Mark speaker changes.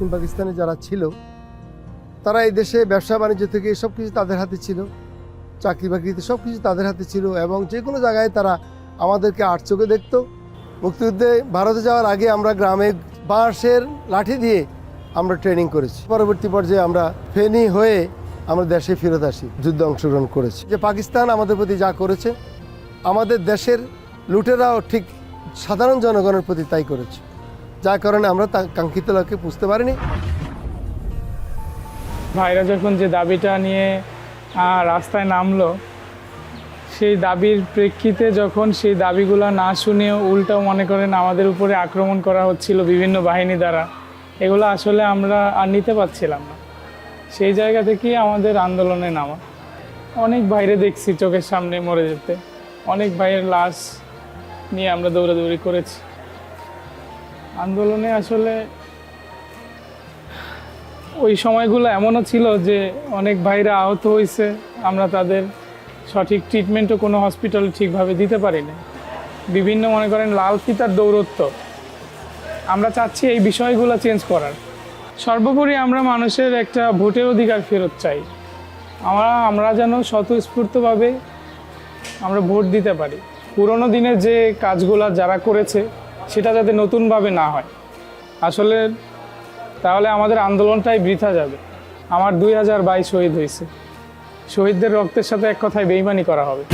Speaker 1: পশ্চিম পাকিস্তানে যারা ছিল তারা এই দেশে ব্যবসা বাণিজ্য থেকে সব কিছু তাদের হাতে ছিল, চাকরি বাকরিতে সব কিছু তাদের হাতে ছিল এবং যে কোনো জায়গায় তারা আমাদেরকে আট চোখে দেখতো। মুক্তিযুদ্ধে ভারতে যাওয়ার আগে আমরা গ্রামে বাঁশের লাঠি দিয়ে আমরা ট্রেনিং করেছি। পরবর্তী পর্যায়ে আমরা ফেনী হয়ে আমরা দেশে ফেরত আসি, যুদ্ধে অংশগ্রহণ করেছি। যে পাকিস্তান আমাদের প্রতি যা করেছে, আমাদের দেশের লুটেরাও ঠিক সাধারণ জনগণের প্রতি তাই করেছে, যার কারণে আমরা তা কাঙ্ক্ষিত লক্ষ্যে পুষতে পারিনি।
Speaker 2: ভাইরা যখন যে দাবিটা নিয়ে রাস্তায় নামলো, সেই দাবির প্রেক্ষিতে যখন সেই দাবিগুলো না শুনেও উল্টাও মনে করেন আমাদের উপরে আক্রমণ করা হচ্ছিল বিভিন্ন বাহিনী দ্বারা, এগুলো আসলে আমরা আর নিতে পারছিলাম না। সেই জায়গা থেকেই আমাদের আন্দোলনে নামা। অনেক ভাইরে দেখছি চোখের সামনে মরে যেতে, অনেক ভাইয়ের লাশ নিয়ে আমরা দৌড়াদৌড়ি করেছি। আন্দোলনে আসলে ওই সময়গুলো এমনও ছিল যে অনেক ভাইরা আহত হয়েছে, আমরা তাদের সঠিক ট্রিটমেন্টও কোনো হসপিটালে ঠিকভাবে দিতে পারি না। বিভিন্ন মনে করেন লাল ফিতার দৌরত্ব, আমরা চাচ্ছি এই বিষয়গুলো চেঞ্জ করার। সর্বোপরি আমরা মানুষের একটা ভোটের অধিকার ফেরত চাই। আমরা যেন স্বতঃস্ফূর্তভাবে আমরা ভোট দিতে পারি। পুরোনো দিনের যে কাজগুলো যারা করেছে সেটা যাতে নতুনভাবে না হয়, আসলে তাহলে আমাদের আন্দোলনটাই বৃথা যাবে। আমার 2000 ভাই শহীদ হয়েছে, শহীদদের রক্তের সাথে এক কথায় বেইমানি করা হবে।